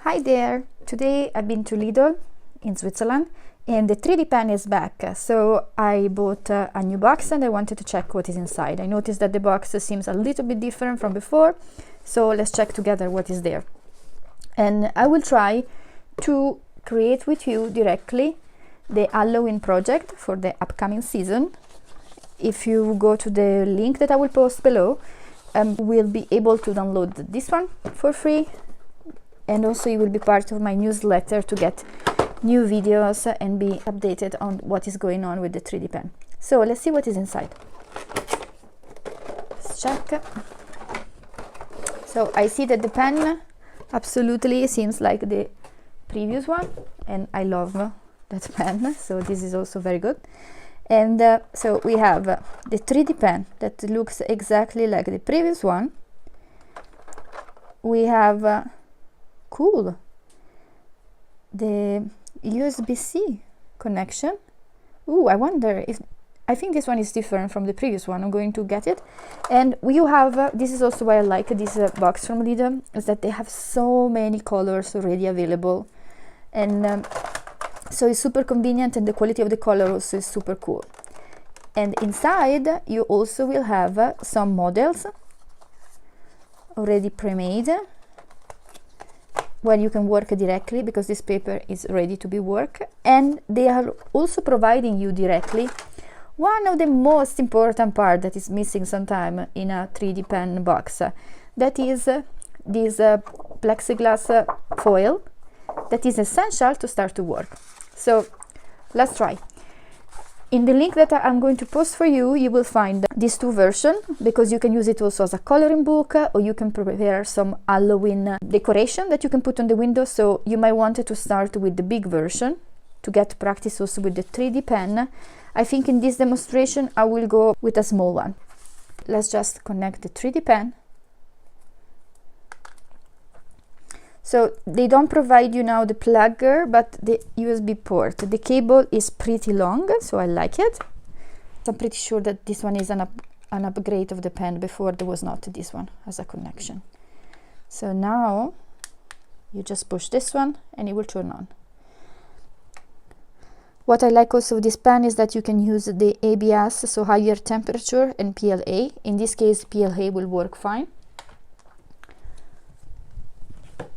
Hi there! Today I've been to LIDL in Switzerland and the 3D pen is back. So I bought a new box and I wanted to check what is inside. I noticed that the box seems a little bit different from before, so let's check together what is there. And I will try to create with you directly the Halloween project for the upcoming season. If you go to the link that I will post below, we'll be able to download this one for free, and also you will be part of my newsletter to get new videos and be updated on what is going on with the 3D pen. So let's see what is inside. Let's check. So I see that the pen absolutely seems like the previous one, and I love that pen, so this is also very good. And so we have the 3D pen that looks exactly like the previous one. We have cool, the USB-C connection. Ooh, I wonder if, I think this one is different from the previous one. I'm going to get it. And you have, this is also why I like this box from LIDL, is that they have so many colors already available. And so it's super convenient, and the quality of the color also is super cool. And inside you also will have some models already pre-made, where you can work directly because this paper is ready to be worked. And they are also providing you directly one of the most important part that is missing sometime in a 3D pen box. That is this plexiglass foil that is essential to start to work. So let's try. In the link that I'm going to post for you, you will find these two versions, because you can use it also as a coloring book, or you can prepare some Halloween decoration that you can put on the window. So you might want to start with the big version to get practice also with the 3D pen. I think in this demonstration I will go with a small one. Let's just connect the 3D pen. So they don't provide you now the plugger, but the USB port. The cable is pretty long, so I like it. I'm pretty sure that this one is an upgrade of the pen. Before there was not this one as a connection. So now you just push this one and it will turn on. What I like also of this pen is that you can use the ABS, so higher temperature, and PLA. In this case PLA will work fine.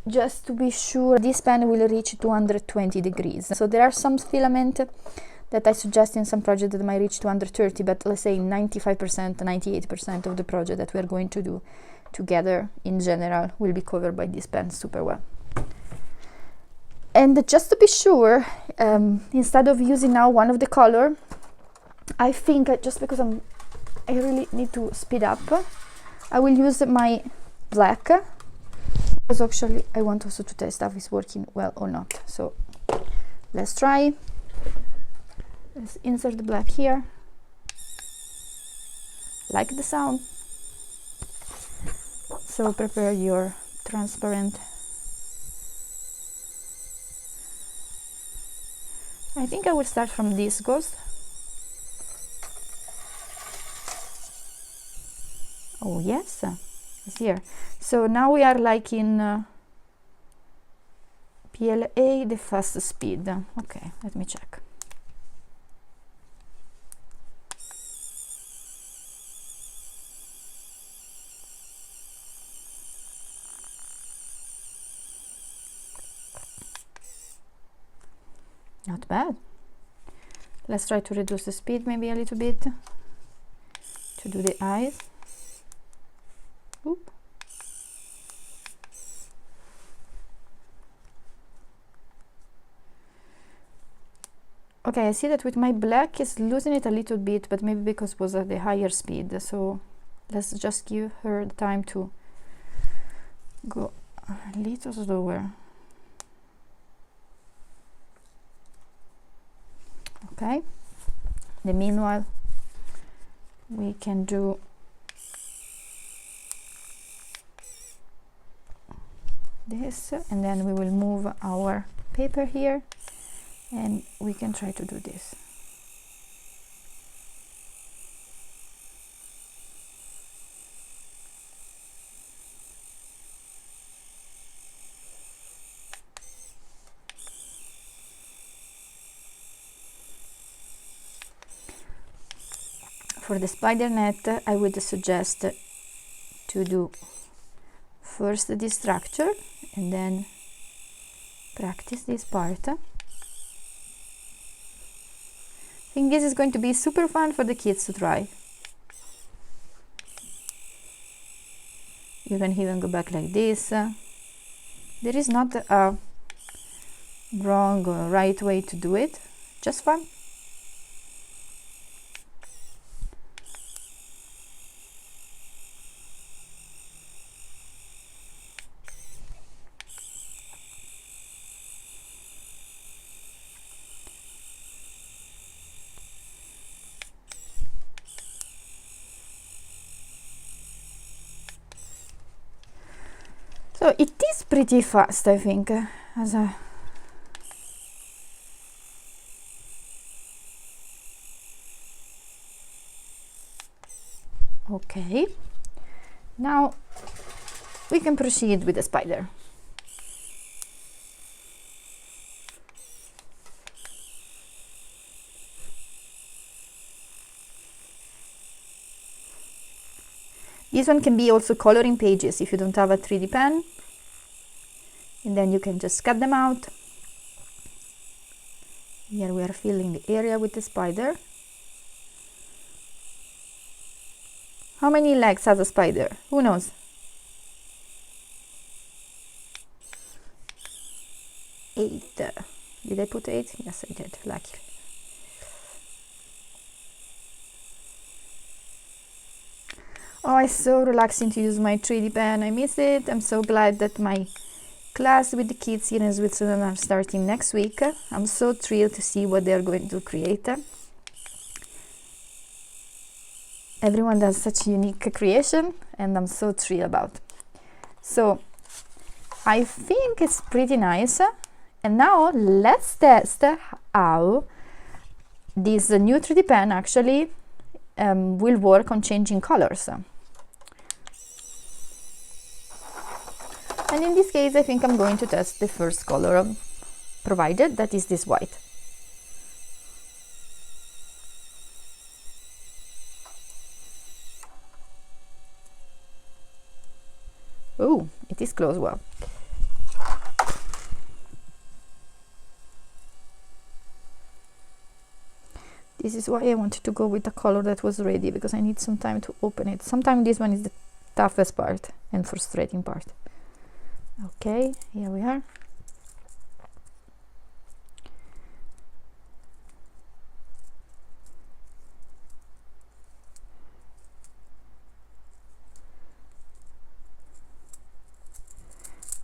Just to be sure, this pen will reach 220 degrees. So there are some filament that I suggest in some projects that might reach 230, but let's say 95%, 98% of the project that we're going to do together in general will be covered by this pen super well. And just to be sure, instead of using now one of the color, I think just because I really need to speed up, I will use my black. Because actually I want also to test if it's working well or not. So let's try. Let's insert the black here. Like the sound. So prepare your transparent. I think I will start from this ghost. Oh yes, it's here. So now we are like in PLA, the fast speed. Okay, let me check. Not bad. Let's try to reduce the speed maybe a little bit to do the eyes. Oop. Okay, I see that with my black is losing it a little bit, but maybe because it was at the higher speed. So let's just give her the time to go a little slower. Okay. The meanwhile, we can do this, and then we will move our paper here. And we can try to do this. For the spider net, I would suggest to do first this structure and then practice this part. I think this is going to be super fun for the kids to try. You can even go back like this. There is not a wrong or right way to do it, just fun. So it is pretty fast, I think, as a okay. Now we can proceed with the spider. This one can be also coloring pages if you don't have a 3D pen, and then you can just cut them out. Here we are filling the area with the spider. How many legs has a spider? Who knows? Eight. Did I put 8? Yes, I did, lucky. Oh, it's so relaxing to use my 3D pen. I miss it. I'm so glad that my class with the kids here in Switzerland are starting next week. I'm so thrilled to see what they're going to create. Everyone does such unique creation, and I'm so thrilled about. So I think it's pretty nice. And now let's test how this new 3D pen actually will work on changing colors. And in this case, I think I'm going to test the first color provided, that is this white. Oh, it is close well. This is why I wanted to go with the color that was ready, because I need some time to open it. Sometimes this one is the toughest part and frustrating part. Okay, here we are.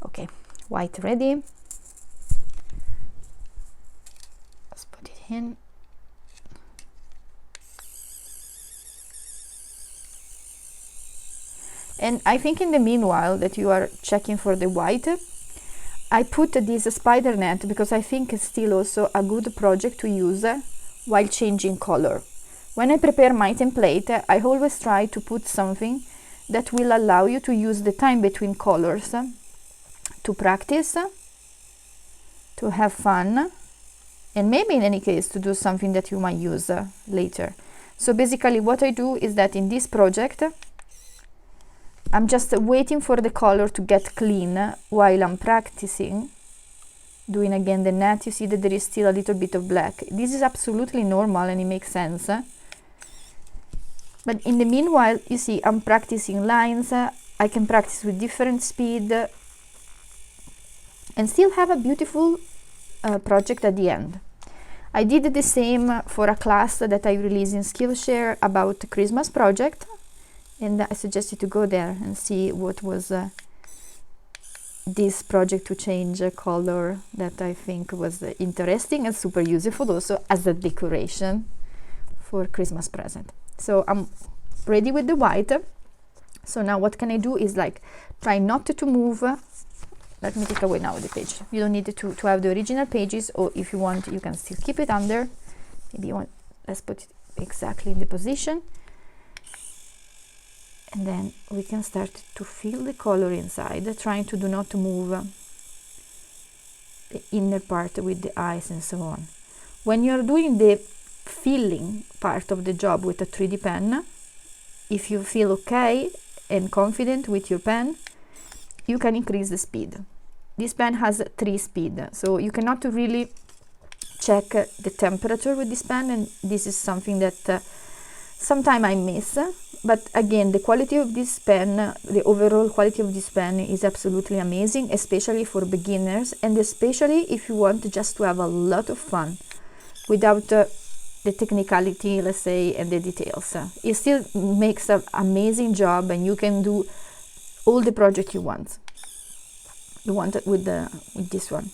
Okay, white ready. Let's put it in. And I think in the meanwhile that you are checking for the white, I put this spider net because I think it's still also a good project to use while changing color. When I prepare my template, I always try to put something that will allow you to use the time between colors to practice, to have fun, and maybe in any case to do something that you might use later. So basically what I do is that in this project, I'm just waiting for the color to get clean while I'm practicing doing again the net. You see that there is still a little bit of black. This is absolutely normal and it makes sense. But in the meanwhile, you see, I'm practicing lines. I can practice with different speed and still have a beautiful project at the end. I did the same for a class that I released in Skillshare about the Christmas project. And I suggest you to go there and see what was this project to change color that I think was interesting and super useful also as a decoration for Christmas present. So I'm ready with the white. So now what can I do is like try not to move. Let me take away now the page. You don't need to have the original pages, or if you want you can still keep it under. Maybe you want, let's put it exactly in the position. And then we can start to fill the color inside, trying to do not move the inner part with the eyes and so on. When you're doing the filling part of the job with a 3D pen. If you feel okay and confident with your pen, you can increase the speed. This pen has 3 speed, so you cannot really check the temperature with this pen, and this is something that sometimes I miss. But again, the quality of this pen, the overall quality of this pen is absolutely amazing, especially for beginners, and especially if you want just to have a lot of fun without the technicality, let's say, and the details. It still makes an amazing job, and you can do all the project you want with this one.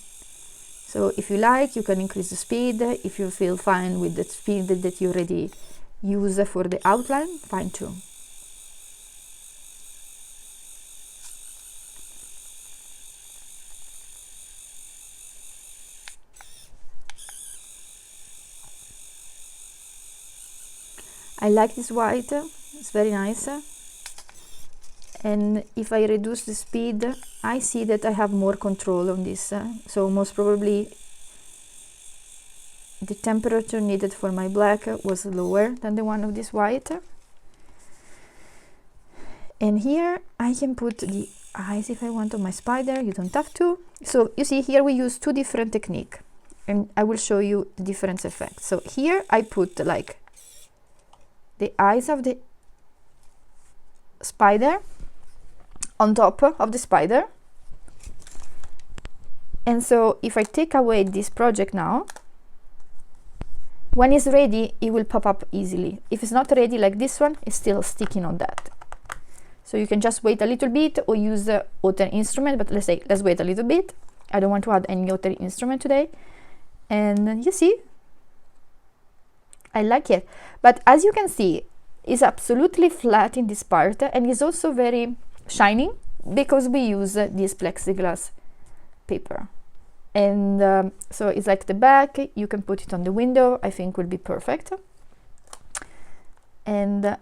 So if you like, you can increase the speed. If you feel fine with the speed that you already use for the outline, fine too. I like this white, it's very nice. And if I reduce the speed, I see that I have more control on this. So most probably the temperature needed for my black was lower than the one of this white. And here I can put the eyes if I want on my spider. You don't have to. So you see here we use 2 different techniques, and I will show you the different effects. So here I put like the eyes of the spider on top of the spider. And so if I take away this project now, when it's ready, it will pop up easily. If it's not ready like this one, it's still sticking on that. So you can just wait a little bit or use the other instrument, but let's wait a little bit. I don't want to add any other instrument today. And you see, I like it. But as you can see, it's absolutely flat in this part, and it's also very shining because we use this plexiglass paper. And so it's like the back, you can put it on the window, I think will be perfect. And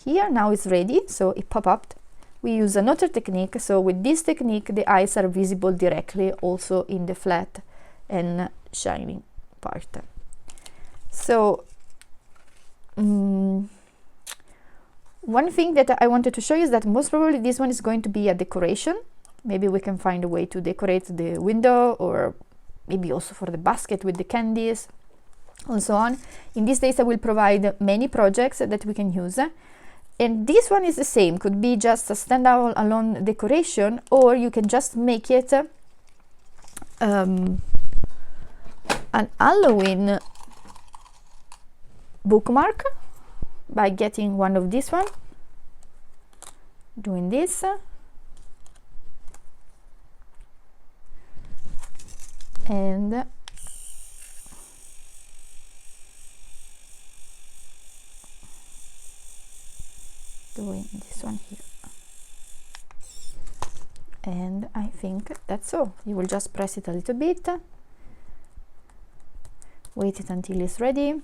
here now it's ready, so it pop up. We use another technique, so with this technique the eyes are visible directly also in the flat and shining part. So one thing that I wanted to show you is that most probably this one is going to be a decoration. Maybe we can find a way to decorate the window, or maybe also for the basket with the candies and so on. In these days I will provide many projects that we can use. And this one is the same, could be just a standalone alone decoration, or you can just make it an Halloween bookmark by getting one of this one, doing this, and doing this one here. And I think that's all. You will just press it a little bit, wait it until it's ready.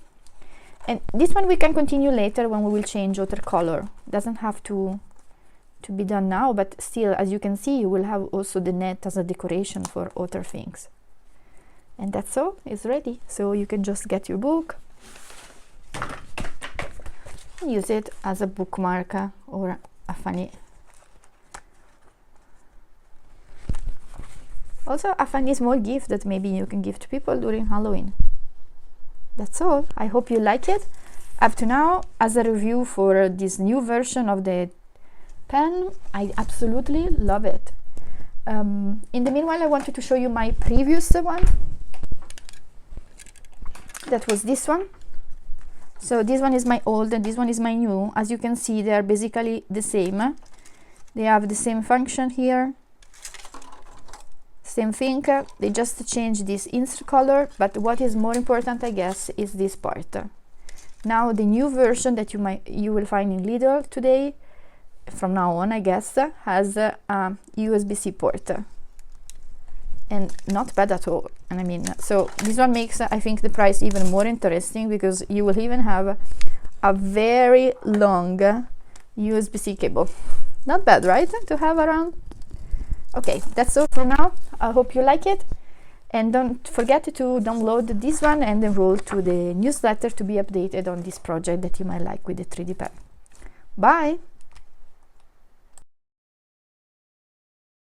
And this one we can continue later when we will change other color. Doesn't have to be done now, but still, as you can see, you will have also the net as a decoration for other things. And that's all, it's ready. So you can just get your book, use it as a bookmark or a funny, also a funny small gift that maybe you can give to people during Halloween. That's all. I hope you like it. Up to now, as a review for this new version of the pen, I absolutely love it. In the meanwhile, I wanted to show you my previous one. That was this one. So this one is my old and this one is my new. As you can see, they are basically the same. They have the same function here. Same thing, they just changed this insert color, but what is more important, I guess, is this part. Now the new version that you will find in LIDL today, from now on, I guess, has a USB-C port, and not bad at all. And I mean, so this one makes, I think, the price even more interesting, because you will even have a very long USB-C cable. Not bad, right, to have around? Okay, that's all for now. I hope you like it. And don't forget to download this one and enroll to the newsletter to be updated on this project that you might like with the 3D pen. Bye!